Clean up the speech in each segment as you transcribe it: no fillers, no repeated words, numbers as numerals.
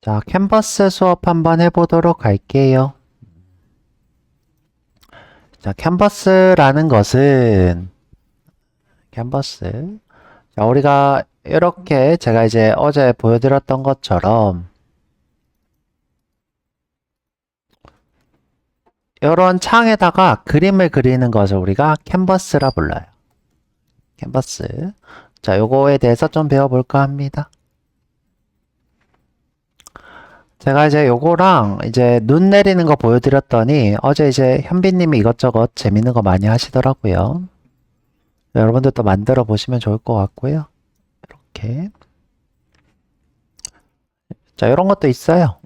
자, 캔버스 수업 한번 해보도록 할게요. 자, 캔버스라는 것은, 캔버스. 자, 우리가 이렇게 제가 이제 어제 보여드렸던 것처럼, 이런 창에다가 그림을 그리는 것을 우리가 캔버스라 불러요. 캔버스. 자, 요거에 대해서 좀 배워볼까 합니다. 제가 이제 요거랑 이제 눈 내리는 거 보여드렸더니 어제 이제 현빈님이 이것저것 재밌는 거 많이 하시더라고요. 여러분들도 만들어 보시면 좋을 것 같고요. 이렇게. 자, 이런 것도 있어요.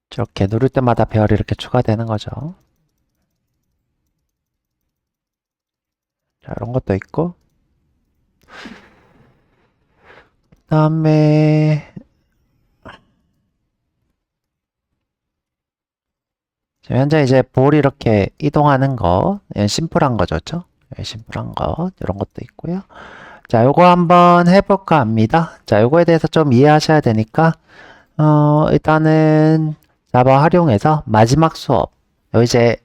이렇게 누를 때마다 배열이 이렇게 추가되는 거죠. 자, 이런 것도 있고. 그 다음에, 현재 이제 볼이 이렇게 이동하는 거, 심플한 거죠, 그렇죠? 심플한 거, 이런 것도 있고요. 자, 요거 한번 해볼까 합니다. 자, 요거에 대해서 좀 이해하셔야 되니까, 일단은 자바 활용해서 마지막 수업, 요 이제,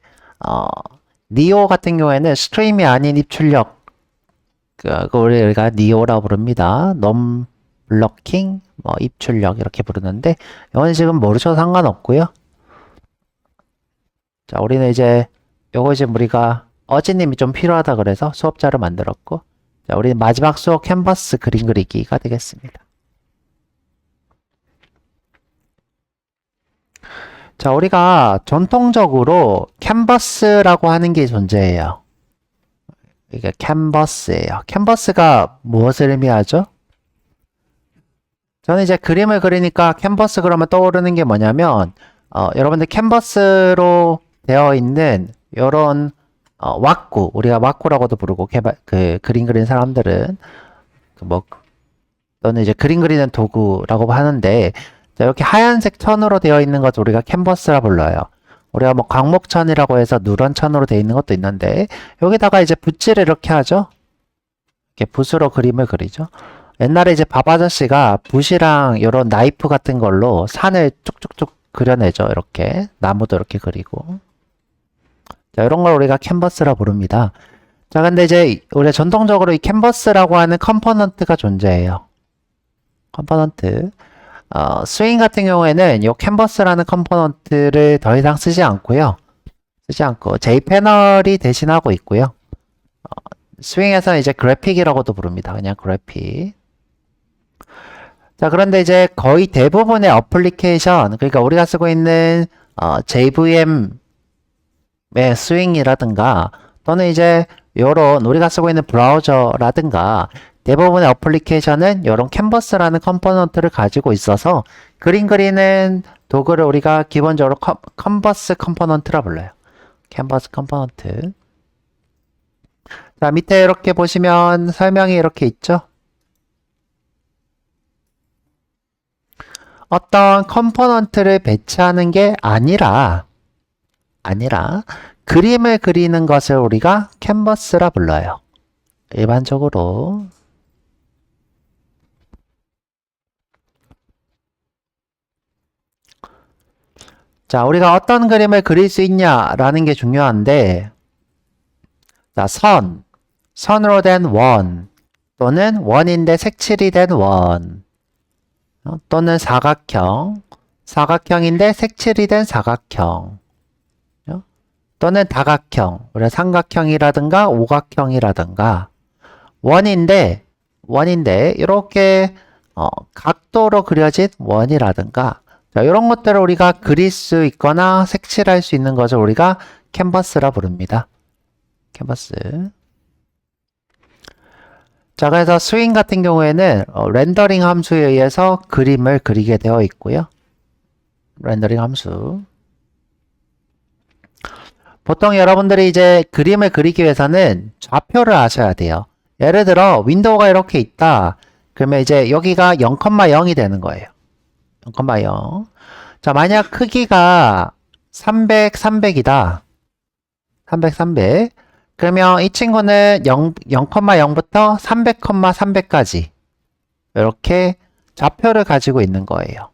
니오 같은 경우에는 스트림이 아닌 입출력, 그걸 우리가 니오라고 부릅니다. 넘 블러킹, 뭐 입출력 이렇게 부르는데, 이건 지금 모르셔도 상관없고요. 자, 우리는 이제 요거 이제 우리가 어지님이 좀 필요하다 그래서 수업자를 만들었고, 자, 우리는 마지막 수업 캔버스 그림 그리기가 되겠습니다. 자, 우리가 전통적으로 캔버스라고 하는 게 존재해요. 이게 캔버스예요. 캔버스가 무엇을 의미하죠? 저는 이제 그림을 그리니까 캔버스 그러면 떠오르는 게 뭐냐면, 여러분들 캔버스로 되어 있는 이런 왁구, 우리가 왁구라고도 부르고 그림 그리는 사람들은 뭐 또는 이제 그림 그리는 도구라고 하는데, 자, 이렇게 하얀색 천으로 되어 있는 것을 우리가 캔버스라 불러요. 우리가 뭐 광목천이라고 해서 누런천으로 되어 있는 것도 있는데, 여기다가 이제 붓질을 이렇게 하죠. 이렇게 붓으로 그림을 그리죠. 옛날에 이제 밥 아저씨가 붓이랑 이런 나이프 같은 걸로 산을 쭉쭉쭉 그려내죠. 이렇게 나무도 이렇게 그리고. 자, 이런 걸 우리가 캔버스라 부릅니다. 자, 근데 이제 우리가 전통적으로 이 캔버스라고 하는 컴포넌트가 존재해요. 컴포넌트. 스윙 같은 경우에는 이 캔버스라는 컴포넌트를 더 이상 쓰지 않고요. 쓰지 않고 J 패널이 대신하고 있고요. 스윙에서는 이제 그래픽이라고도 부릅니다. 그냥 그래픽. 자, 그런데 이제 거의 대부분의 어플리케이션, 그러니까 우리가 쓰고 있는 JVM의 스윙이라든가 또는 이제 요런 우리가 쓰고 있는 브라우저라든가 대부분의 어플리케이션은 이런 캔버스라는 컴포넌트를 가지고 있어서 그림 그리는 도구를 우리가 기본적으로 캔버스 컴포넌트라 불러요. 캔버스 컴포넌트. 자, 밑에 이렇게 보시면 설명이 이렇게 있죠. 어떤 컴포넌트를 배치하는 게 아니라 그림을 그리는 것을 우리가 캔버스라 불러요. 일반적으로. 자, 우리가 어떤 그림을 그릴 수 있냐라는 게 중요한데, 자, 선으로 된 원, 또는 원인데 색칠이 된 원, 또는 사각형인데 색칠이 된 사각형, 또는 다각형, 우리가 삼각형이라든가 오각형이라든가, 원인데 이렇게 각도로 그려진 원이라든가, 자, 이런 것들을 우리가 그릴 수 있거나 색칠할 수 있는 것을 우리가 캔버스라 부릅니다. 캔버스. 자, 그래서 스윙 같은 경우에는 렌더링 함수에 의해서 그림을 그리게 되어 있고요. 렌더링 함수. 보통 여러분들이 이제 그림을 그리기 위해서는 좌표를 아셔야 돼요. 예를 들어 윈도우가 이렇게 있다. 그러면 이제 여기가 0,0이 되는 거예요. 0,0. 자, 만약 크기가 300, 300이다. 300, 300. 그러면 이 친구는 0,0부터 300,300까지 이렇게 좌표를 가지고 있는 거예요.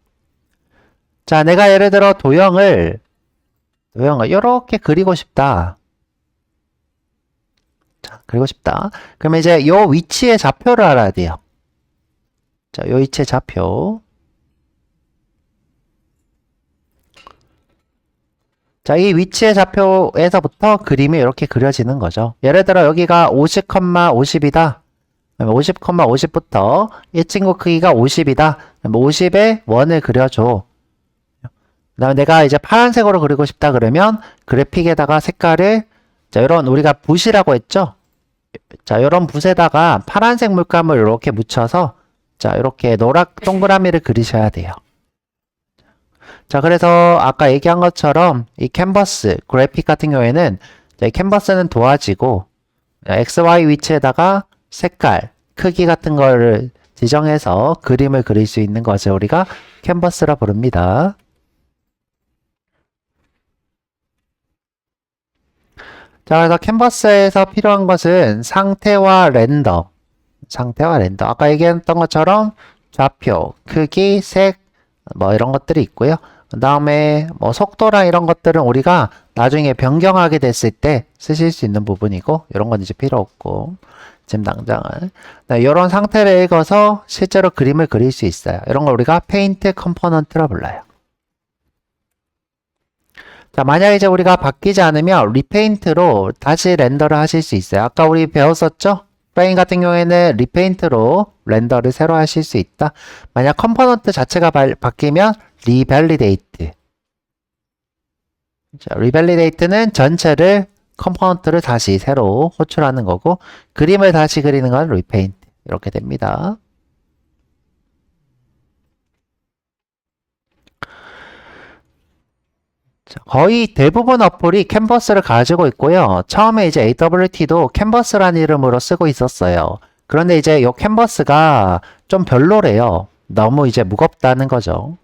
자, 내가 예를 들어 도형을 이렇게 그리고 싶다. 자, 그리고 싶다. 그러면 이제 요 위치의 좌표를 알아야 돼요. 자, 요 위치의 좌표. 자, 이 위치의 좌표에서부터 그림이 이렇게 그려지는 거죠. 예를 들어 여기가 50,50이다. 50,50부터 이 친구 크기가 50이다. 50에 원을 그려줘. 그다음에 내가 이제 파란색으로 그리고 싶다 그러면 그래픽에다가 색깔을 자, 이런 우리가 붓이라고 했죠? 자, 이런 붓에다가 파란색 물감을 이렇게 묻혀서 자, 이렇게 노랗 동그라미를 그리셔야 돼요. 자, 그래서 아까 얘기한 것처럼 이 캔버스, 그래픽 같은 경우에는 이 캔버스는 도화지고 XY 위치에다가 색깔, 크기 같은 거를 지정해서 그림을 그릴 수 있는 것을 우리가 캔버스라 부릅니다. 자, 그래서 캔버스에서 필요한 것은 상태와 렌더. 아까 얘기했던 것처럼 좌표, 크기, 색, 뭐 이런 것들이 있고요. 그 다음에 뭐 속도랑 이런 것들은 우리가 나중에 변경하게 됐을 때 쓰실 수 있는 부분이고, 이런 건 이제 필요 없고, 지금 당장은. 이런 상태를 읽어서 실제로 그림을 그릴 수 있어요. 이런 걸 우리가 페인트 컴포넌트라 불러요. 자, 만약에 이제 우리가 바뀌지 않으면 리페인트로 다시 렌더를 하실 수 있어요. 아까 우리 배웠었죠? 프레임 같은 경우에는 리페인트로 렌더를 새로 하실 수 있다. 만약 컴포넌트 자체가 바뀌면 리밸리데이트. 자, 리밸리데이트는 전체를 컴포넌트를 다시 새로 호출하는 거고, 그림을 다시 그리는 건 리페인트. 이렇게 됩니다. 거의 대부분 어플이 캔버스를 가지고 있고요. 처음에 이제 AWT도 캔버스라는 이름으로 쓰고 있었어요. 그런데 이제 이 캔버스가 좀 별로래요. 너무 이제 무겁다는 거죠.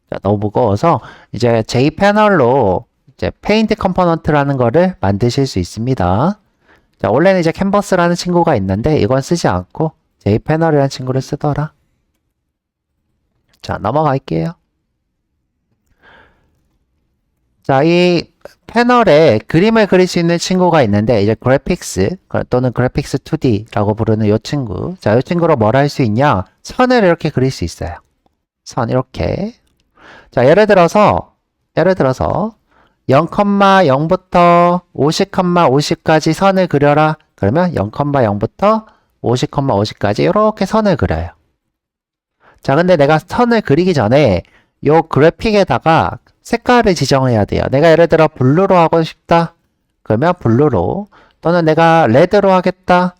자, 너무 무거워서 이제 J패널로 이제 페인트 컴포넌트라는 거를 만드실 수 있습니다. 자, 원래는 이제 캔버스라는 친구가 있는데 이건 쓰지 않고 J패널이라는 친구를 쓰더라. 자, 넘어갈게요. 자, 이 패널에 그림을 그릴 수 있는 친구가 있는데 이제 그래픽스 또는 그래픽스 2D라고 부르는 이 친구. 자, 이 친구로 뭘 할 수 있냐? 선을 이렇게 그릴 수 있어요. 선 이렇게. 자, 예를 들어서 0,0부터 50,50까지 선을 그려라. 그러면 0,0부터 50,50까지 이렇게 선을 그려요. 자, 근데 내가 선을 그리기 전에 요 그래픽에다가 색깔을 지정해야 돼요. 내가 예를 들어 블루로 하고 싶다. 그러면 블루로. 또는 내가 레드로 하겠다.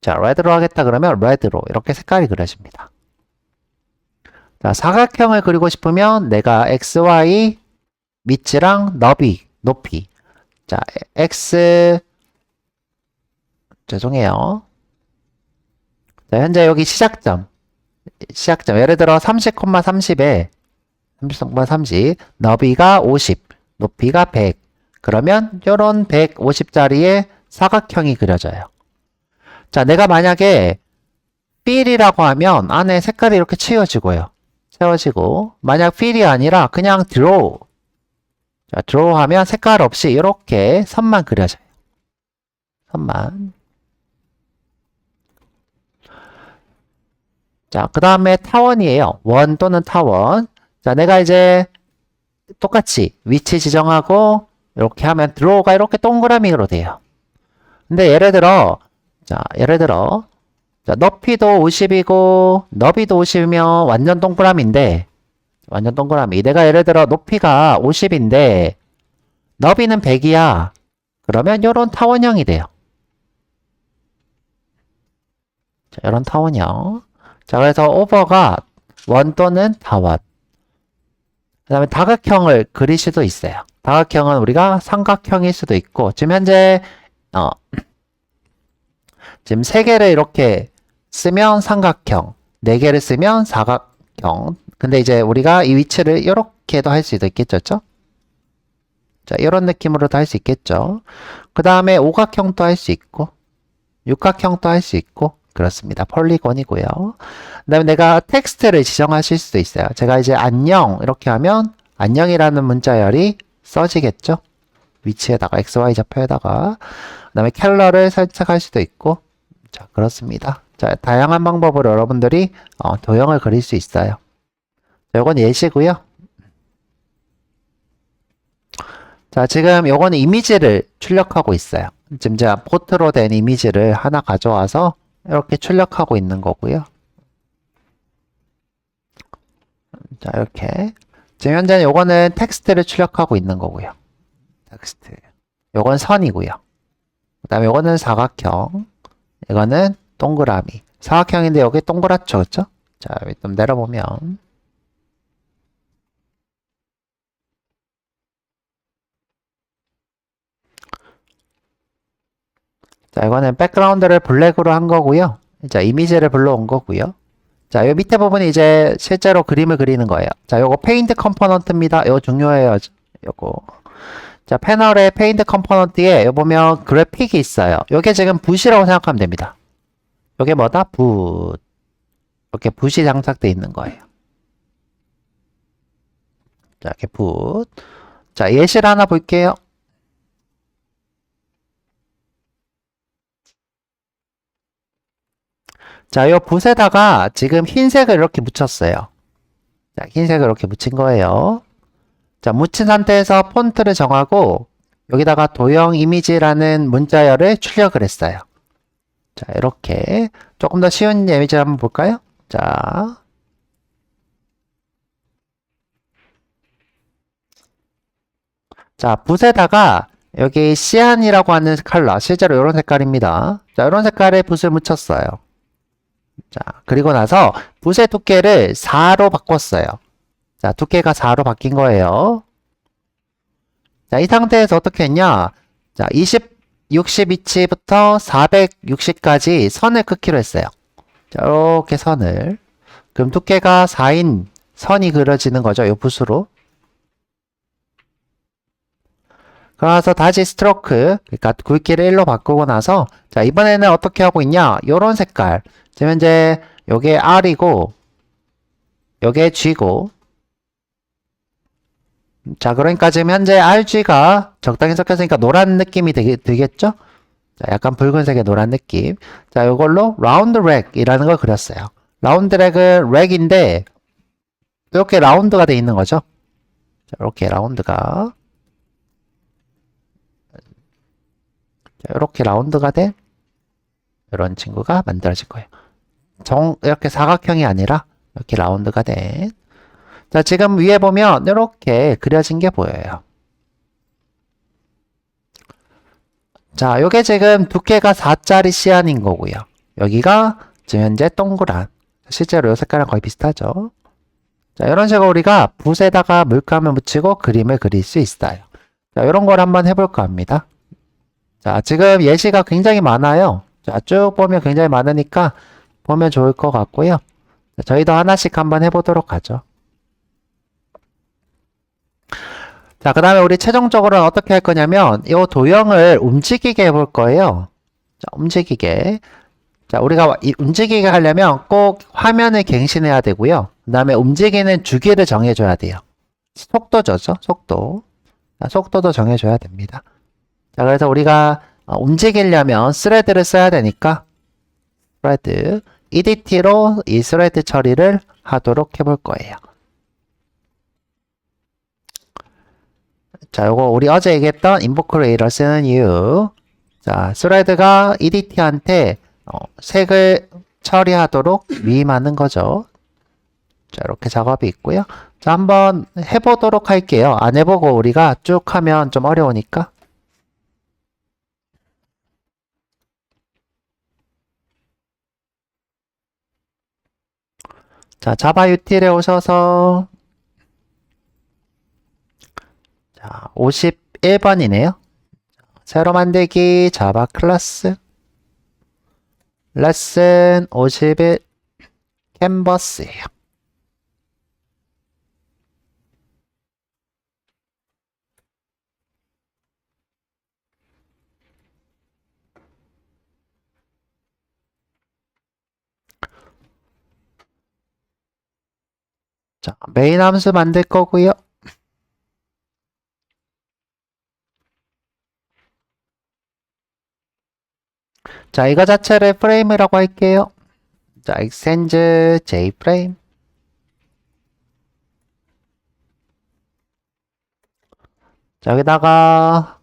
자, 레드로 하겠다. 그러면 레드로. 이렇게 색깔이 그려집니다. 자, 사각형을 그리고 싶으면 내가 XY 밑이랑 높이. 자, 죄송해요. 자, 현재 여기 시작점. 예를 들어 30,30에 30,30 너비가 50, 높이가 100. 그러면 요런 150짜리의 사각형이 그려져요. 자, 내가 만약에 fill이라고 하면 안에 색깔이 이렇게 채워지고 만약 fill이 아니라 그냥 draw. 자, draw 하면 색깔 없이 이렇게 선만 그려져요. 선만. 자, 그 다음에 타원이에요. 원 또는 타원. 자, 내가 이제 똑같이 위치 지정하고 이렇게 하면 드로우가 이렇게 동그라미로 돼요. 근데 예를 들어 자, 높이도 50이고 너비도 50이면 완전 동그라미인데 내가 예를 들어 높이가 50인데 너비는 100이야. 그러면 이런 타원형이 돼요. 자, 이런 타원형. 자, 그래서 오버가 원 또는 타원. 그 다음에 다각형을 그릴 수도 있어요. 다각형은 우리가 삼각형일 수도 있고, 지금 현재, 지금 3개를 이렇게 쓰면 삼각형, 4개를 쓰면 사각형. 근데 이제 우리가 이 위치를 이렇게도 할 수도 있겠죠? 자, 이런 느낌으로도 할 수 있겠죠. 그 다음에 오각형도 할 수 있고, 육각형도 할 수 있고, 그렇습니다. 폴리곤이고요. 그 다음에 내가 텍스트를 지정하실 수도 있어요. 제가 이제 안녕 이렇게 하면 안녕이라는 문자열이 써지겠죠. 위치에다가 XY 좌표에다가 그 다음에 컬러를 설정할 수도 있고, 자, 그렇습니다. 자, 다양한 방법으로 여러분들이 도형을 그릴 수 있어요. 이건 예시고요. 자, 지금 요거는 이미지를 출력하고 있어요. 지금 제가 포트로 된 이미지를 하나 가져와서 이렇게 출력하고 있는 거고요. 자, 이렇게. 지금 현재는 요거는 텍스트를 출력하고 있는 거고요. 텍스트. 요건 선이고요. 그 다음에 요거는 사각형. 이거는 동그라미. 사각형인데 여기 동그랗죠, 그쵸? 자, 좀 내려보면. 자, 이거는 백그라운드를 블랙으로 한 거고요. 자, 이미지를 불러온 거고요. 자, 요 밑에 부분이 이제 실제로 그림을 그리는 거예요. 자, 요거 페인트 컴포넌트입니다. 요거 중요해요. 요거. 자, 패널에 페인트 컴포넌트에 요 보면 그래픽이 있어요. 요게 지금 붓이라고 생각하면 됩니다. 요게 뭐다? 붓. 이렇게 붓이 장착되어 있는 거예요. 자, 이렇게 붓. 자, 예시를 하나 볼게요. 자, 요 붓에다가 지금 흰색을 이렇게 묻혔어요. 자, 흰색을 이렇게 묻힌 거예요. 자, 묻힌 상태에서 폰트를 정하고 여기다가 도형 이미지라는 문자열을 출력을 했어요. 자, 이렇게 조금 더 쉬운 이미지 한번 볼까요? 자, 붓에다가 여기 시안이라고 하는 컬러, 실제로 이런 색깔입니다. 자, 이런 색깔의 붓을 묻혔어요. 자, 그리고 나서 붓의 두께를 4로 바꿨어요. 자, 두께가 4로 바뀐 거예요. 자, 이 상태에서 어떻게 했냐? 자, 60인치부터 460까지 선을 긋기로 했어요. 자, 이렇게 선을. 그럼 두께가 4인 선이 그려지는 거죠. 이 붓으로. 그래서 다시 스트로크, 그러니까 굵기를 1로 바꾸고 나서, 자, 이번에는 어떻게 하고 있냐? 요런 색깔. 지금 현재 요게 R이고, 요게 G고, 자, 그러니까 지금 현재 RG가 적당히 섞였으니까 노란 느낌이 들겠죠? 자, 약간 붉은색의 노란 느낌. 자, 이걸로 라운드 렉이라는 걸 그렸어요. 라운드 렉은 렉인데, 이렇게 라운드가 돼 있는 거죠. 자, 이렇게 라운드가. 자, 이렇게 라운드가 된 이런 친구가 만들어질 거예요. 이렇게 사각형이 아니라 이렇게 라운드가 된. 자, 지금 위에 보면 이렇게 그려진 게 보여요. 자, 요게 지금 두께가 4짜리 시안인 거고요. 여기가 지금 현재 동그란. 실제로 요 색깔이랑 거의 비슷하죠. 자, 이런 식으로 우리가 붓에다가 물감을 묻히고 그림을 그릴 수 있어요. 자, 이런 걸 한번 해볼까 합니다. 자, 지금 예시가 굉장히 많아요. 자, 쭉 보면 굉장히 많으니까 보면 좋을 것 같고요. 자, 저희도 하나씩 한번 해보도록 하죠. 자, 그 다음에 우리 최종적으로는 어떻게 할 거냐면 이 도형을 움직이게 해볼 거예요. 자, 움직이게. 자, 우리가 움직이게 하려면 꼭 화면을 갱신해야 되고요. 그 다음에 움직이는 주기를 정해줘야 돼요. 속도죠, 속도. 자, 속도도 정해줘야 됩니다. 자, 그래서 우리가 움직이려면 스레드를 써야 되니까 스레드, EDT로 이 스레드 처리를 하도록 해볼 거예요. 자, 요거 우리 어제 얘기했던 인보크레이터를 쓰는 이유. 자, 스레드가 EDT한테 색을 처리하도록 위임하는 거죠. 자, 이렇게 작업이 있고요. 자, 한번 해보도록 할게요. 안 해보고 우리가 쭉 하면 좀 어려우니까. 자, 자바 유틸에 오셔서 자, 51번이네요. 새로 만들기 자바 클래스 레슨 51 캔버스예요. 자, 메인 함수 만들 거고요. 자, 이거 자체를 프레임이라고 할게요. 자, extend jframe. 자, 여기다가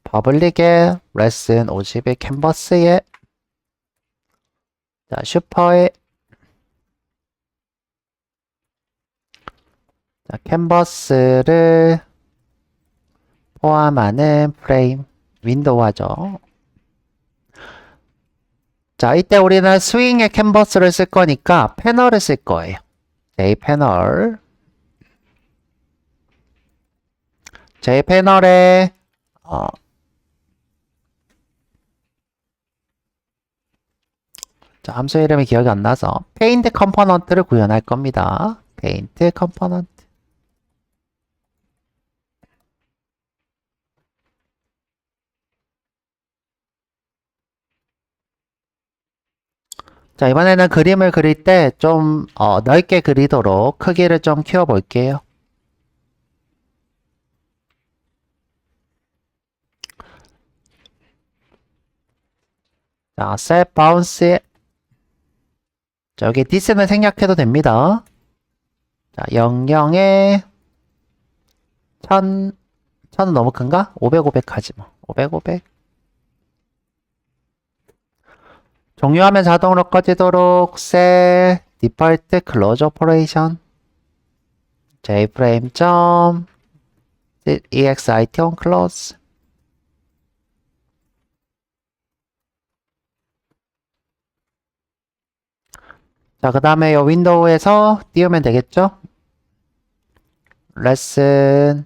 퍼블릭에 레슨 50의 캔버스에 자, 슈퍼에 자, 캔버스를 포함하는 프레임 윈도우 하죠. 자, 이때 우리는 스윙의 캔버스를 쓸 거니까 패널을 쓸 거예요. J패널. J패널에 자, 함수 이름이 기억이 안 나서 페인트 컴포넌트를 구현할 겁니다. 페인트 컴포넌트. 자, 이번에는 그림을 그릴 때 좀 넓게 그리도록 크기를 좀 키워 볼게요. 자, set bounce. 자, 여기 this는 생략해도 됩니다. 자, 00에 1000, 1000은 너무 큰가? 500, 500 하지 뭐. 500, 500. 종료하면 자동으로 꺼지도록 set default close operation. jframe exit on close. 자, 그 다음에 이 윈도우에서 띄우면 되겠죠? 레슨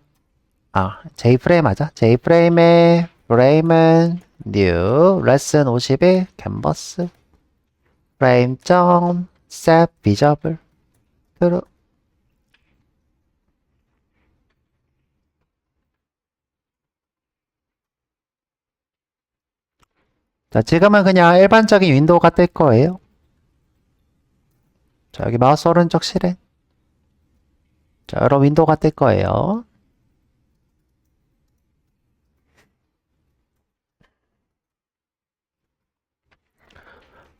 jframe 하자. jframe의 frame은 new 레슨 51 캔버스 frame set visible true. 자, 지금은 그냥 일반적인 윈도우가 뜰 거예요. 자, 여기 마우스 오른쪽 실행. 자, 여러 윈도우가 뜰 거예요.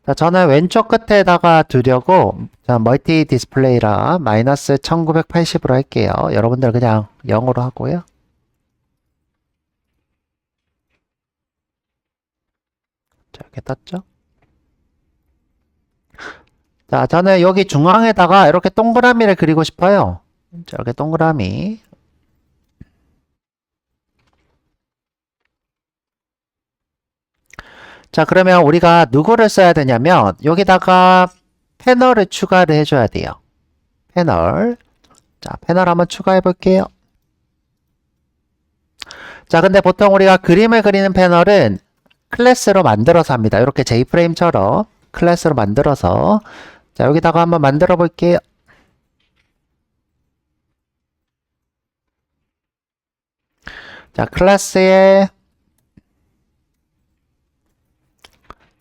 자, 저는 왼쪽 끝에다가 두려고 자, 멀티 디스플레이라 마이너스 1980으로 할게요. 여러분들 그냥 0으로 하고요. 자, 이렇게 떴죠? 자, 저는 여기 중앙에다가 이렇게 동그라미를 그리고 싶어요. 자, 이렇게 동그라미. 자, 그러면 우리가 누구를 써야 되냐면 여기다가 패널을 추가를 해줘야 돼요. 패널. 자, 패널 한번 추가해 볼게요. 자, 근데 보통 우리가 그림을 그리는 패널은 클래스로 만들어서 합니다. 이렇게 J프레임처럼 클래스로 만들어서 자, 여기다가 한번 만들어 볼게요. 자, 클래스에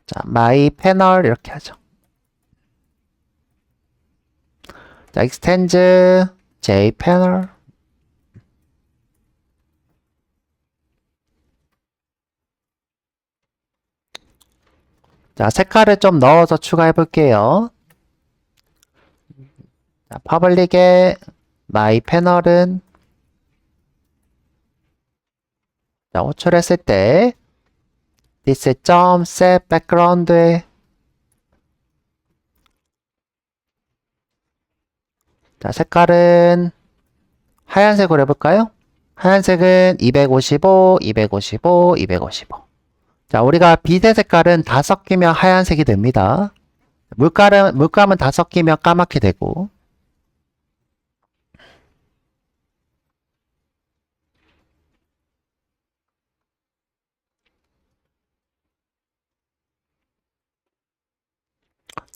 자, my 패널 이렇게 하죠. 자, extend j 패널. 자, 색깔을 좀 넣어서 추가해 볼게요. 자, 퍼블릭에 my 패널은 자, 호출했을 때 this set background에 자, 색깔은 하얀색으로 해볼까요? 하얀색은 255, 255, 255. 자, 우리가 빛의 색깔은 다 섞이면 하얀색이 됩니다. 물감은 다 섞이면 까맣게 되고.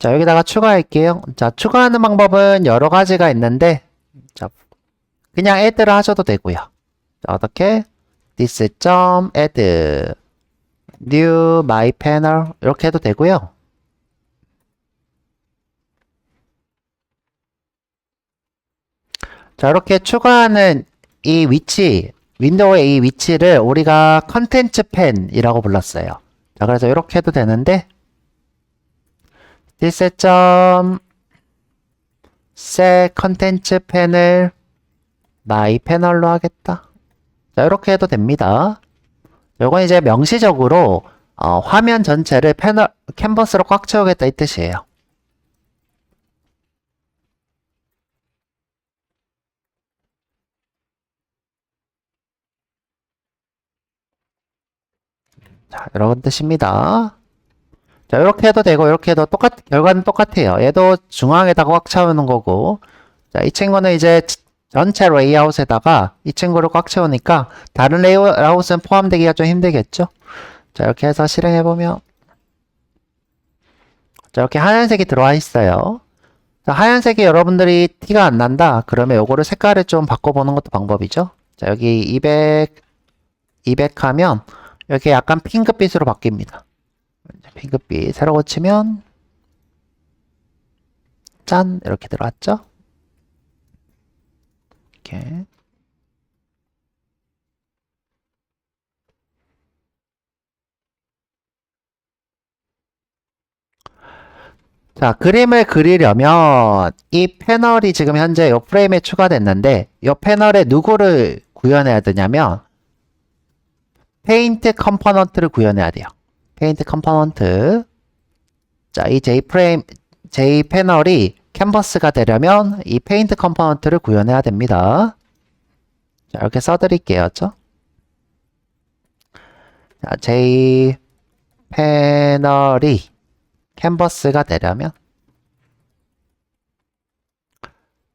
자, 여기다가 추가할게요. 자, 추가하는 방법은 여러 가지가 있는데, 자, 그냥 add를 하셔도 되고요. 자, 어떻게? this.add new my panel 이렇게 해도 되고요. 자, 이렇게 추가하는 이 위치, 윈도우의 이 위치를 우리가 컨텐츠 펜이라고 불렀어요. 자, 그래서 이렇게 해도 되는데, set 컨텐츠 펜을 my 패널로 하겠다. 자, 이렇게 해도 됩니다. 요건 이제 명시적으로 화면 전체를 캔버스로 꽉 채우겠다 이 뜻이에요. 자, 이런 뜻입니다. 자, 이렇게 해도 되고, 이렇게 해도 결과는 똑같아요. 얘도 중앙에다가 꽉 채우는 거고, 자, 이 친구는 이제 전체 레이아웃에다가 이 친구를 꽉 채우니까 다른 레이아웃은 포함되기가 좀 힘들겠죠? 자, 이렇게 해서 실행해보면, 자, 이렇게 하얀색이 들어와 있어요. 자, 하얀색이 여러분들이 티가 안 난다. 그러면 요거를 색깔을 좀 바꿔보는 것도 방법이죠. 자, 여기 200 하면, 이렇게 약간 핑크빛으로 바뀝니다. 핑크빛 새로 고치면 짠 이렇게 들어왔죠. 이렇게 자, 그림을 그리려면 이 패널이 지금 현재 이 프레임에 추가됐는데 이 패널에 누구를 구현해야 되냐면 페인트 컴포넌트를 구현해야 돼요. 페인트 컴포넌트. 자, 이 J 패널이 캔버스가 되려면 이 페인트 컴포넌트를 구현해야 됩니다. 자, 이렇게 써드릴게요. 자, J 패널이 캔버스가 되려면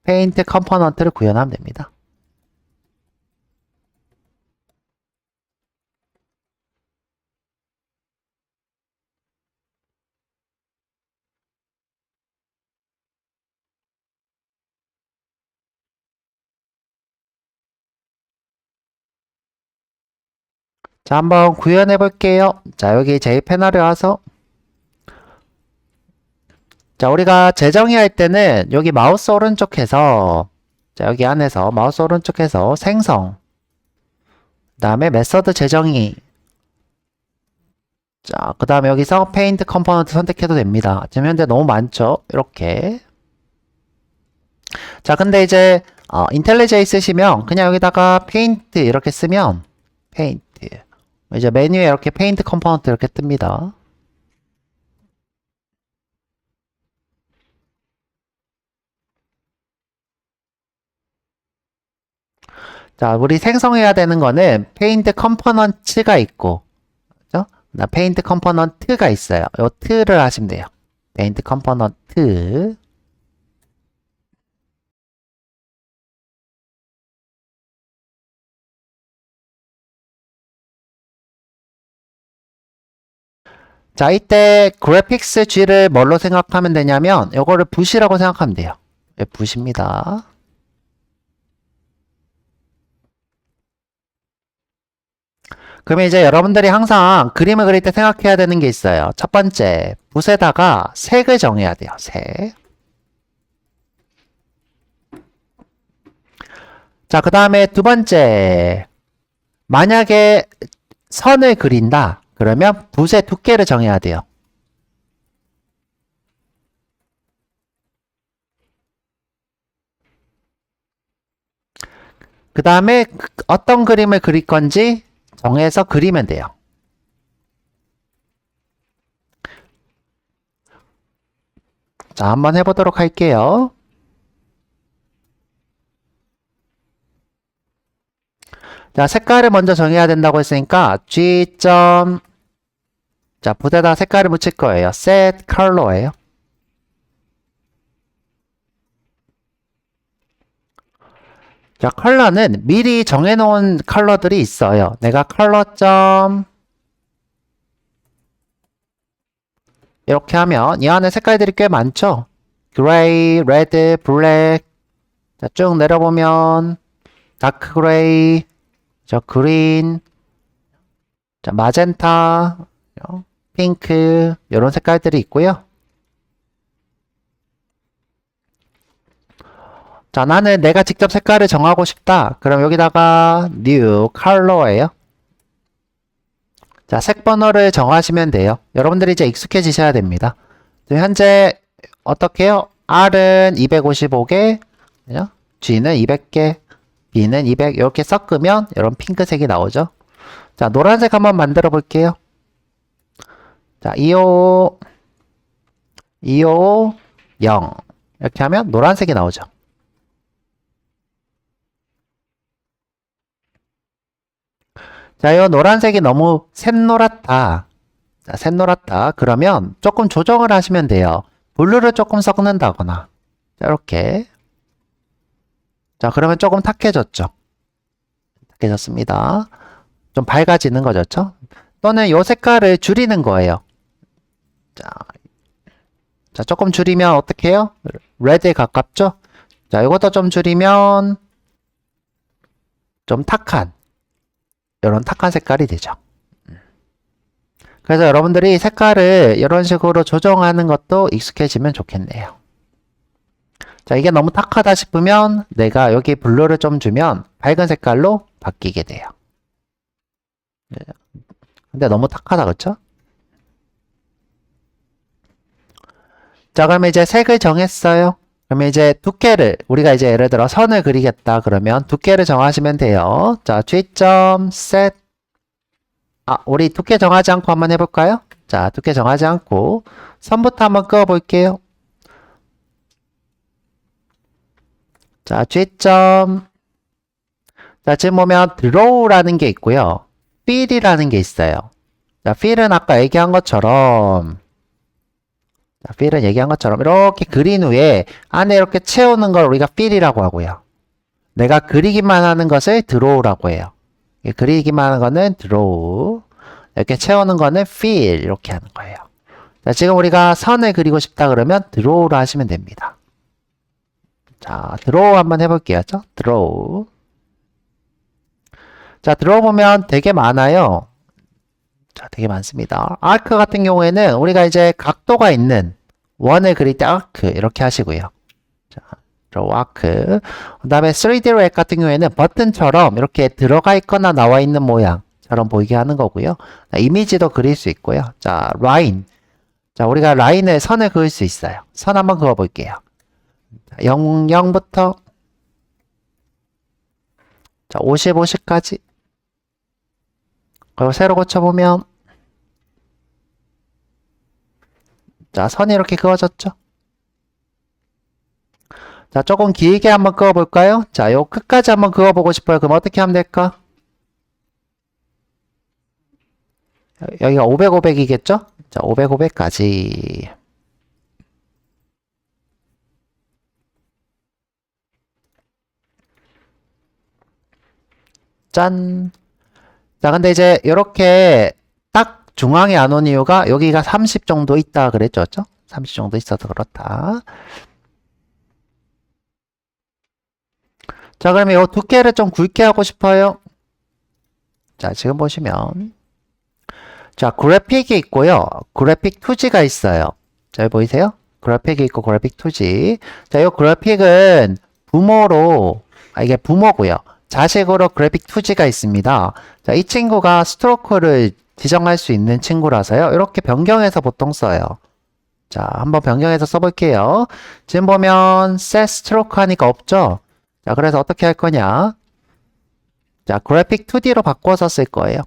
페인트 컴포넌트를 구현하면 됩니다. 자, 한번 구현해 볼게요. 자, 여기 J 패널에 와서 자, 우리가 재정의 할 때는 여기 마우스 오른쪽 해서 자, 여기 안에서 마우스 오른쪽 해서 생성 그 다음에 메서드 재정의 자, 그 다음에 여기서 페인트 컴포넌트 선택해도 됩니다. 지금 현재 너무 많죠? 이렇게 자, 근데 이제 인텔리제이 쓰시면 그냥 여기다가 페인트 이렇게 쓰면 페인트 이제 메뉴에 이렇게 페인트 컴포넌트 이렇게 뜹니다. 자, 우리 생성해야 되는 거는 페인트 컴포넌트가 있고, 그죠? 나 페인트 컴포넌트가 있어요. 요 트를 하시면 돼요. 페인트 컴포넌트. 자, 이때 그래픽스 G를 뭘로 생각하면 되냐면, 요거를 붓이라고 생각하면 돼요. 예, 붓입니다. 그러면 이제 여러분들이 항상 그림을 그릴 때 생각해야 되는 게 있어요. 첫 번째, 붓에다가 색을 정해야 돼요. 색. 자, 그 다음에 두 번째, 만약에 선을 그린다. 그러면 붓의 두께를 정해야 돼요. 그 다음에 어떤 그림을 그릴 건지 정해서 그리면 돼요. 자, 한번 해보도록 할게요. 자, 색깔을 먼저 정해야 된다고 했으니까 G. 자, 붓에다 색깔을 묻힐 거예요. set color예요. 자, 컬러는 미리 정해놓은 컬러들이 있어요. 내가 컬러 이렇게 하면 이 안에 색깔들이 꽤 많죠? 그레이, 레드, 블랙. 자, 쭉 내려보면 다크 그레이, 저 그린, 자, 마젠타, 핑크 이런 색깔들이 있고요. 자, 나는 내가 직접 색깔을 정하고 싶다. 그럼 여기다가 new color예요. 자, 색 번호를 정하시면 돼요. 여러분들이 이제 익숙해지셔야 됩니다. 현재 어떻게 해요? R은 255개, G는 200개, B는 200 이렇게 섞으면 이런 핑크색이 나오죠. 자, 노란색 한번 만들어 볼게요. 자, 255, 255, 0 이렇게 하면 노란색이 나오죠. 자, 이 노란색이 너무 샛노랗다. 자, 샛노랗다. 그러면 조금 조정을 하시면 돼요. 블루를 조금 섞는다거나. 자, 이렇게. 자, 그러면 조금 탁해졌죠. 탁해졌습니다. 좀 밝아지는 거죠. 또는 이 색깔을 줄이는 거예요. 자, 조금 줄이면 어떻게 해요? 레드에 가깝죠? 자, 이것도 좀 줄이면 좀 탁한 이런 탁한 색깔이 되죠. 그래서 여러분들이 색깔을 이런 식으로 조정하는 것도 익숙해지면 좋겠네요. 자, 이게 너무 탁하다 싶으면 내가 여기 블루를 좀 주면 밝은 색깔로 바뀌게 돼요. 근데 너무 탁하다, 그쵸? 자, 그러면 이제 색을 정했어요. 그러면 이제 두께를, 우리가 이제 예를 들어 선을 그리겠다 그러면 두께를 정하시면 돼요. 자, G.set. 우리 두께 정하지 않고 한번 해볼까요? 자, 두께 정하지 않고 선부터 한번 그어 볼게요. 자, 자, 지금 보면 draw라는 게 있고요. fill이라는 게 있어요. 자, fill은 아까 얘기한 것처럼 이렇게 그린 후에 안에 이렇게 채우는 걸 우리가 fill이라고 하고요. 내가 그리기만 하는 것을 draw라고 해요. 그리기만 하는 거는 draw. 이렇게 채우는 거는 fill. 이렇게 하는 거예요. 자, 지금 우리가 선을 그리고 싶다 그러면 draw로 하시면 됩니다. 자, draw 한번 해볼게요. draw. 자, draw 보면 되게 많아요. 자, 되게 많습니다. 아크 같은 경우에는 우리가 이제 각도가 있는 원을 그릴 때 아크 이렇게 하시고요. 자, draw 아크. 그 다음에 3D 렉 같은 경우에는 버튼처럼 이렇게 들어가 있거나 나와 있는 모양처럼 보이게 하는 거고요. 자, 이미지도 그릴 수 있고요. 자, 라인. 자, 우리가 라인을 선을 그을 수 있어요. 선 한번 그어 볼게요. 0부터 자, 50까지. 그리고 세로 고쳐보면 자, 선이 이렇게 그어졌죠? 자, 조금 길게 한번 그어볼까요? 자, 요 끝까지 한번 그어보고 싶어요. 그럼 어떻게 하면 될까? 여기가 500이겠죠? 자, 500까지. 짠! 자, 근데 이제 이렇게 딱 중앙에 안 온 이유가 여기가 30 정도 있다 그랬죠? 30 정도 있어서 그렇다. 자, 그러면 이 두께를 좀 굵게 하고 싶어요. 자, 지금 보시면 자, 그래픽이 있고요. 그래픽 2G가 있어요. 자, 여기 보이세요? 그래픽이 있고 그래픽 2G. 자, 이 그래픽은 부모로 이게 부모고요. 자식으로 그래픽 2G가 있습니다. 자, 이 친구가 스트로크를 지정할 수 있는 친구라서요. 이렇게 변경해서 보통 써요. 자, 한번 변경해서 써볼게요. 지금 보면 set stroke 하니까 없죠? 자, 그래서 어떻게 할 거냐? 자, 그래픽 2D로 바꿔서 쓸 거예요.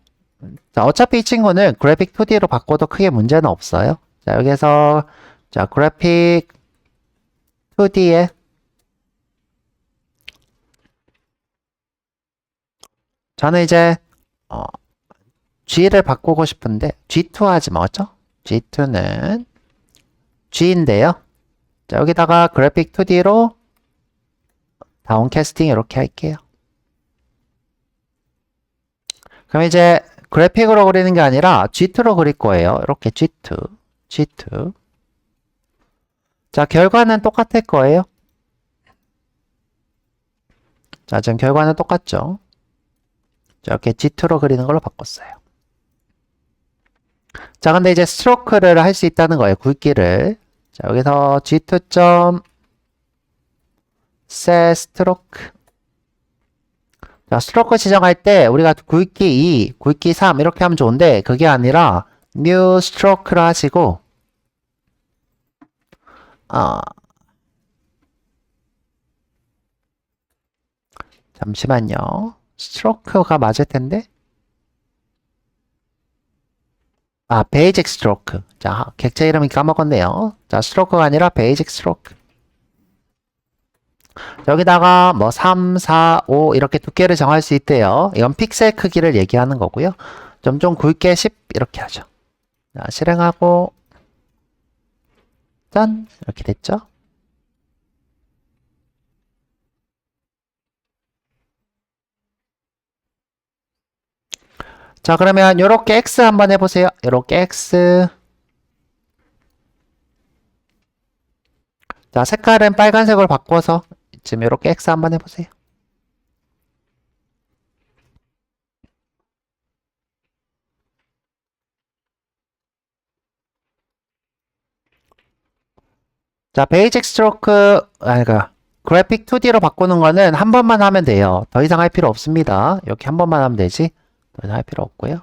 자, 어차피 이 친구는 그래픽 2D로 바꿔도 크게 문제는 없어요. 자, 여기서 자, 그래픽 2D에 저는 이제 G를 바꾸고 싶은데 G2 하지 뭐죠? G2는 G인데요. 자, 여기다가 그래픽 2D로 다운캐스팅 이렇게 할게요. 그럼 이제 그래픽으로 그리는 게 아니라 G2로 그릴 거예요. 이렇게 G2. 자, 결과는 똑같을 거예요. 자, 지금 결과는 똑같죠? 자, 이렇게 G2로 그리는 걸로 바꿨어요. 자, 근데 이제 스트로크를 할 수 있다는 거예요. 굵기를. 자, 여기서 G2.set set stroke. 자, 스트로크 지정할 때 우리가 굵기 2, 굵기 3 이렇게 하면 좋은데 그게 아니라 new stroke를 하시고 잠시만요. 스트로크가 맞을 텐데. 베이직 스트로크. 자, 객체 이름이 까먹었네요. 자, 스트로크가 아니라 베이직 스트로크. 여기다가 뭐 3, 4, 5 이렇게 두께를 정할 수 있대요. 이건 픽셀 크기를 얘기하는 거고요. 좀 굵게 10 이렇게 하죠. 자, 실행하고 짠! 이렇게 됐죠? 자, 그러면 요렇게 X 한번 해보세요. 요렇게 X. 자, 색깔은 빨간색으로 바꿔서 지금 요렇게 X 한번 해보세요. 자, 베이직 스트로크, 그래픽 2D로 바꾸는 거는 한 번만 하면 돼요. 더 이상 할 필요 없습니다. 이렇게 한 번만 하면 되지. 더 이상 할 필요 없고요.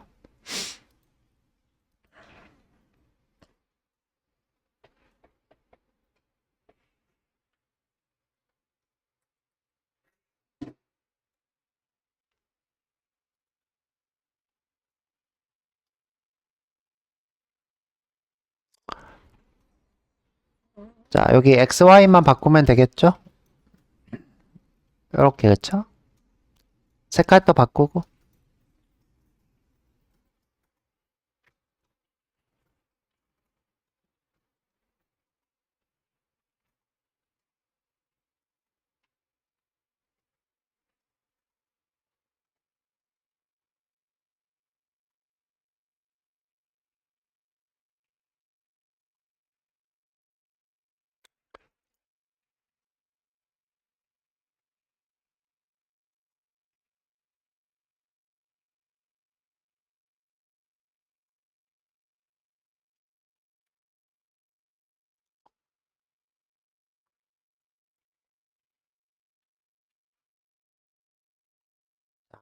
자, 여기 XY만 바꾸면 되겠죠? 이렇게, 그쵸? 색깔도 바꾸고.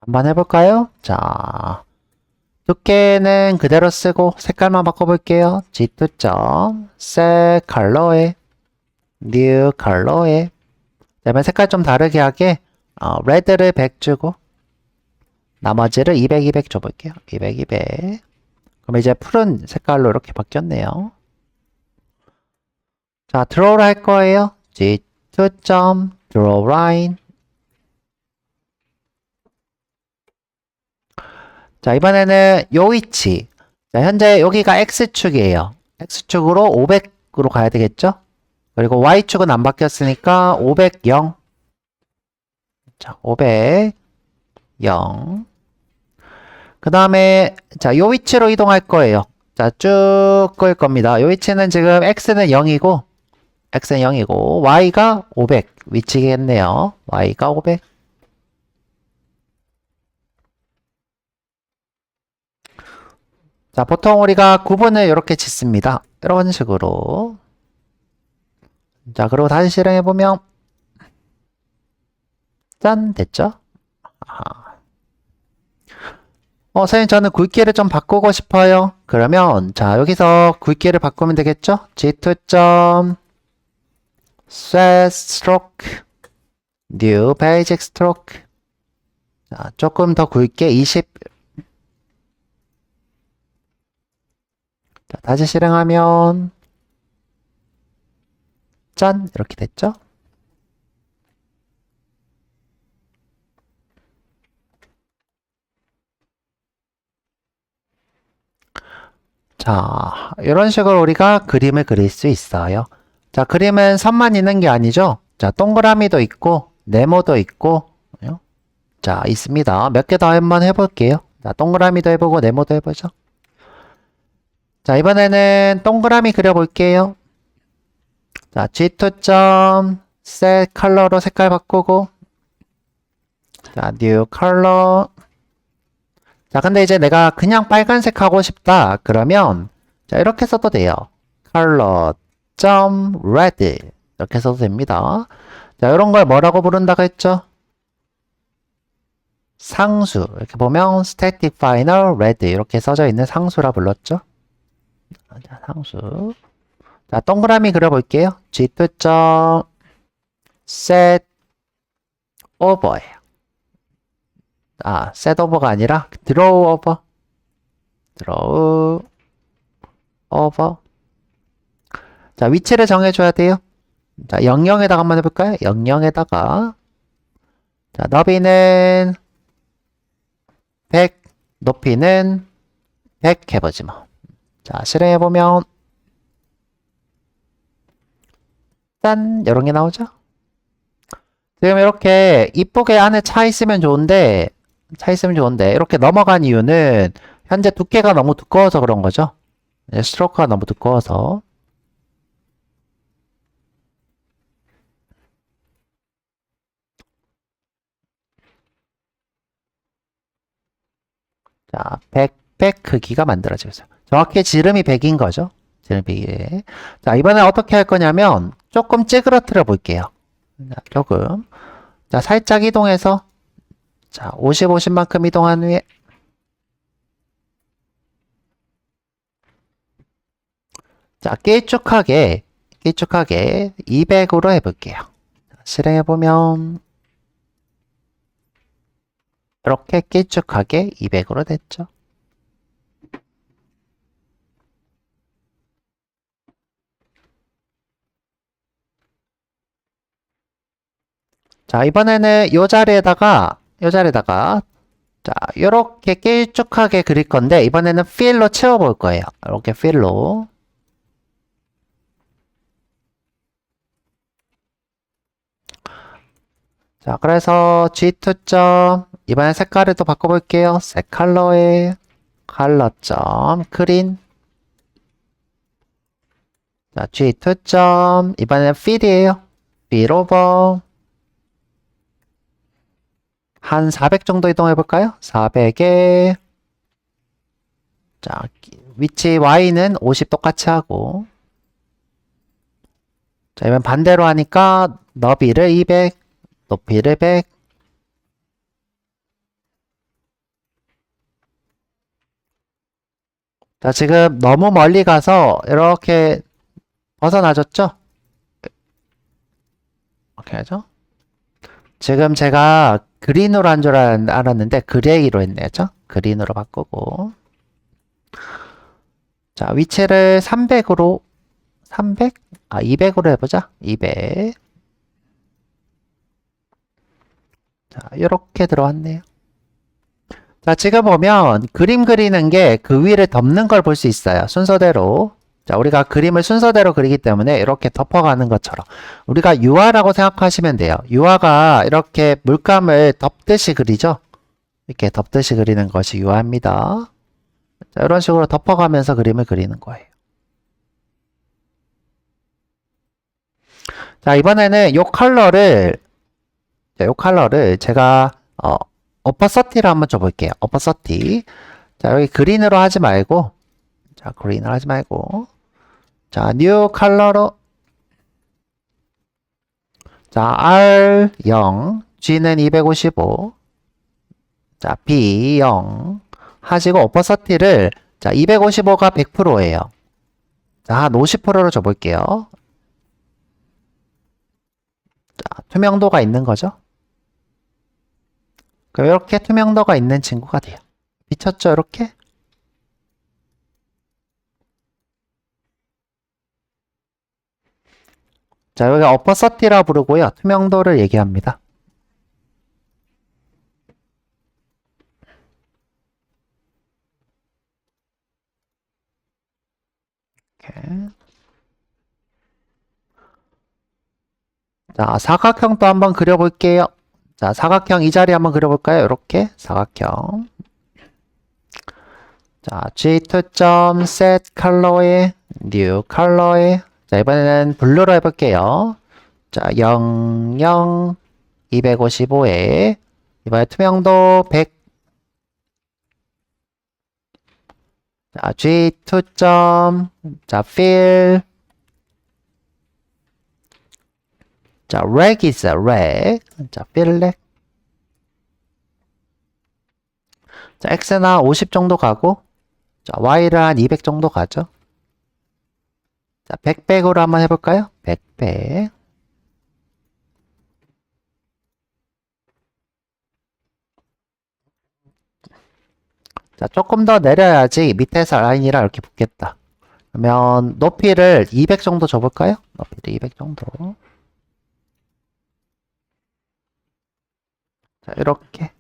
한번 해볼까요? 자, 두께는 그대로 쓰고 색깔만 바꿔볼게요. G2. set color에 new color에 그다음에 색깔 좀 다르게 하게 red를 100 주고 나머지를 200, 200 줘볼게요. 200, 200. 그럼 이제 푸른 색깔로 이렇게 바뀌었네요. 자, draw를 할 거예요. G2. draw line. 자, 이번에는 요 위치. 자, 현재 여기가 X축이에요. X축으로 500으로 가야 되겠죠? 그리고 Y축은 안 바뀌었으니까 500, 0. 자, 500, 0. 그 다음에, 자, 요 위치로 이동할 거예요. 자, 쭉 끌 겁니다. 요 위치는 지금 X는 0이고, X는 0이고, Y가 500 위치겠네요. Y가 500. 자, 보통 우리가 구분을 이렇게 짓습니다. 이런 식으로. 자, 그리고 다시 실행해보면, 짠! 됐죠? 선생님, 저는 굵기를 좀 바꾸고 싶어요. 그러면, 자, 여기서 굵기를 바꾸면 되겠죠? G2. set stroke, new basic stroke. 자, 조금 더 굵게 20. 자, 다시 실행하면, 짠! 이렇게 됐죠? 자, 이런 식으로 우리가 그림을 그릴 수 있어요. 자, 그림은 선만 있는 게 아니죠? 자, 동그라미도 있고, 네모도 있고, 자, 있습니다. 몇 개 더 한번 해볼게요. 자, 동그라미도 해보고, 네모도 해보죠. 자, 이번에는 동그라미 그려볼게요. 자, G2. set 컬러로 색깔 바꾸고, 자, new color. 자, 근데 이제 내가 그냥 빨간색 하고 싶다. 그러면, 자, 이렇게 써도 돼요. color. red. 이렇게 써도 됩니다. 자, 이런 걸 뭐라고 부른다고 했죠? 상수. 이렇게 보면 static final red 이렇게 써져 있는 상수라 불렀죠? 자, 상수. 자, 동그라미 그려볼게요. g2. set over예요. set over가 아니라 draw over. draw over. 자, 위치를 정해줘야 돼요. 자, 00에다가 한번 해볼까요? 00에다가 자, 너비는 100, 높이는 100 해보지 뭐. 자, 실행해보면 짠! 이런 게 나오죠? 지금 이렇게 이쁘게 안에 차 있으면 좋은데 이렇게 넘어간 이유는 현재 두께가 너무 두꺼워서 그런 거죠. 스트로크가 너무 두꺼워서. 자, 100 크기가 만들어지고 있어요. 정확히 지름이 100인 거죠. 지름이 100. 자, 이번에 어떻게 할 거냐면 조금 찌그러뜨려 볼게요. 자, 조금. 자, 살짝 이동해서 자, 50만큼 이동한 후에 자, 길쭉하게 200으로 해볼게요. 실행해보면 이렇게 길쭉하게 200으로 됐죠. 자, 이번에는 요 자리에다가 자, 요렇게 길쭉하게 그릴 건데 이번에는 필로 채워볼 거예요. 이렇게 필로. 자, 그래서 G2. 이번엔 색깔을 또 바꿔볼게요. 색 컬러에 컬러 그린. 자, G2. 이번엔 필이에요. 필 오버. 한 400 정도 이동해볼까요? 400에 자, 위치 Y는 50 똑같이 하고 자, 이번 반대로 하니까 너비를 200, 높이를 100 자, 지금 너무 멀리 가서 이렇게 벗어나졌죠? 이렇게 하죠? 지금 제가 그린으로 한 줄 알았는데 그레이로 했네요. 그린으로 바꾸고 자, 위치를 300으로 300? 200으로 해보자. 200 자, 이렇게 들어왔네요. 자, 지금 보면 그림 그리는 게 그 위를 덮는 걸 볼 수 있어요. 순서대로. 자, 우리가 그림을 순서대로 그리기 때문에 이렇게 덮어가는 것처럼. 우리가 유화라고 생각하시면 돼요. 유화가 이렇게 물감을 덮듯이 그리죠? 이렇게 덮듯이 그리는 것이 유화입니다. 자, 이런 식으로 덮어가면서 그림을 그리는 거예요. 자, 이번에는 요 컬러를 제가, 어퍼서티를 한번 줘볼게요. 어퍼서티. 자, 여기 그린으로 하지 말고, 자, 그린으로 하지 말고, 자, 뉴 컬러로, 자, R 0, G는 255, 자, B 0 하시고, 어퍼서티를, 자, 255가 100%예요. 자, 한 50%로 줘볼게요. 자, 투명도가 있는 거죠. 그럼 이렇게 투명도가 있는 친구가 돼요. 미쳤죠, 이렇게? 자, 여기가 어퍼서티라 부르고요. 투명도를 얘기합니다. 이렇게. 자, 사각형도 한번 그려볼게요. 자, 사각형 이 자리 한번 그려볼까요? 이렇게 사각형. 자, G2.set 컬러에 new 컬러에 자, 이번에는 블루로 해볼게요. 자, 00 255에 이번에 투명도 100 자, G2. 자, fill 자, reg 있어요. reg. 자, flag. 자, x는 한 50 정도 가고, 자, y를 한 200 정도 가죠. 자, 100으로 한번 해볼까요? 100. 자, 조금 더 내려야지 밑에서 라인이랑 이렇게 붙겠다. 그러면 높이를 200 정도 줘볼까요? 높이를 200 정도. 자, 이렇게.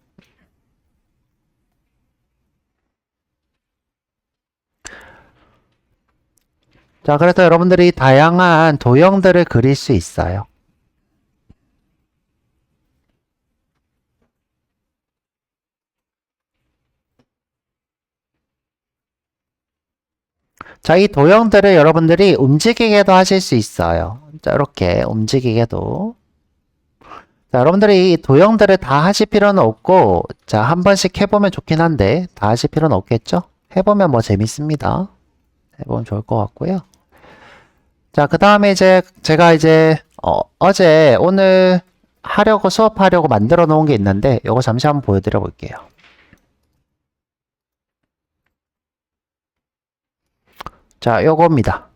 자, 그래서 여러분들이 다양한 도형들을 그릴 수 있어요. 자, 이 도형들을 여러분들이 움직이게도 하실 수 있어요. 자, 이렇게 움직이게도. 자, 여러분들이 이 도형들을 다 하실 필요는 없고, 자, 한 번씩 해보면 좋긴 한데, 다 하실 필요는 없겠죠? 해보면 뭐 재밌습니다. 해보면 좋을 것 같고요. 자, 그 다음에 이제 제가 이제, 오늘 수업하려고 만들어 놓은 게 있는데, 요거 잠시 한번 보여드려 볼게요. 자, 요겁니다.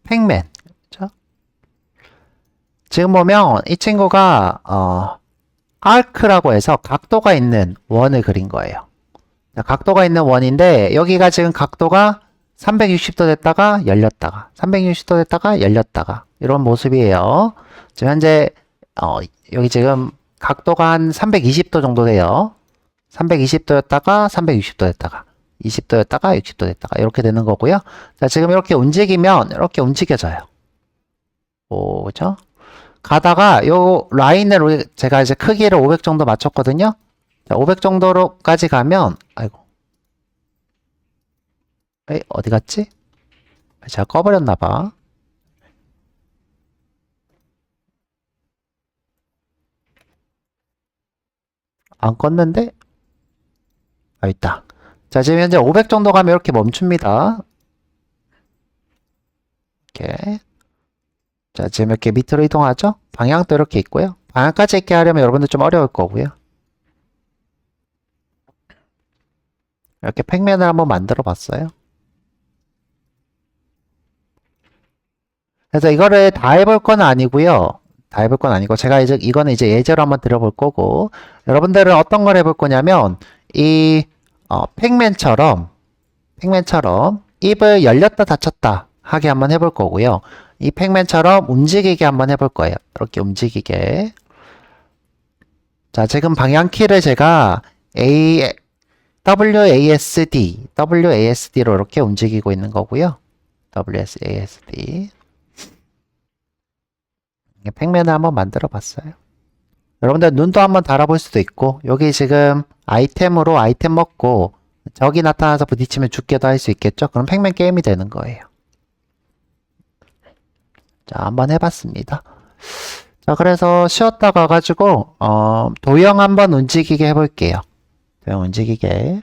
팩맨. 그죠? 지금 보면 이 친구가 아크라고 해서 각도가 있는 원을 그린 거예요. 자, 각도가 있는 원인데 여기가 지금 각도가 360도 됐다가 열렸다가 360도 됐다가 열렸다가 이런 모습이에요. 지금 현재 여기 지금 각도가 한 320도 정도 돼요. 320도였다가 360도 됐다가 20도였다가 60도 됐다가 이렇게 되는 거고요. 자, 지금 이렇게 움직이면 이렇게 움직여져요. 오, 그죠? 가다가 요 라인을 제가 이제 크기를 500 정도 맞췄거든요. 자, 500 정도로까지 가면 아이고. 에이, 어디 갔지? 제가 꺼버렸나 봐. 안 껐는데? 아, 있다. 자, 지금 현재 500 정도 가면 이렇게 멈춥니다. 이렇게. 자, 지금 이렇게 밑으로 이동하죠? 방향도 이렇게 있고요. 방향까지 있게 하려면 여러분들 좀 어려울 거고요. 이렇게 팩맨을 한번 만들어 봤어요. 그래서 이거를 다 해볼 건 아니고요. 다 해볼 건 아니고 제가 이제 이거는 이제 예제로 한번 들어볼 거고 여러분들은 어떤 걸 해볼 거냐면 이 팩맨처럼 입을 열렸다 닫혔다 하게 한번 해볼 거고요. 이 팩맨처럼 움직이게 한번 해볼 거예요. 이렇게 움직이게. 자, 지금 방향키를 제가 WASD로 이렇게 움직이고 있는 거고요. WASD. 팩맨을 한번 만들어 봤어요. 여러분들 눈도 한번 달아볼 수도 있고 여기 지금 아이템으로 아이템 먹고 적이 나타나서 부딪히면 죽게도 할 수 있겠죠? 그럼 팩맨 게임이 되는 거예요. 자, 한번 해봤습니다. 자, 그래서 쉬었다 가가지고 도형 한번 움직이게 해볼게요. 도형 움직이게.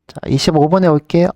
자, 25분에 올게요.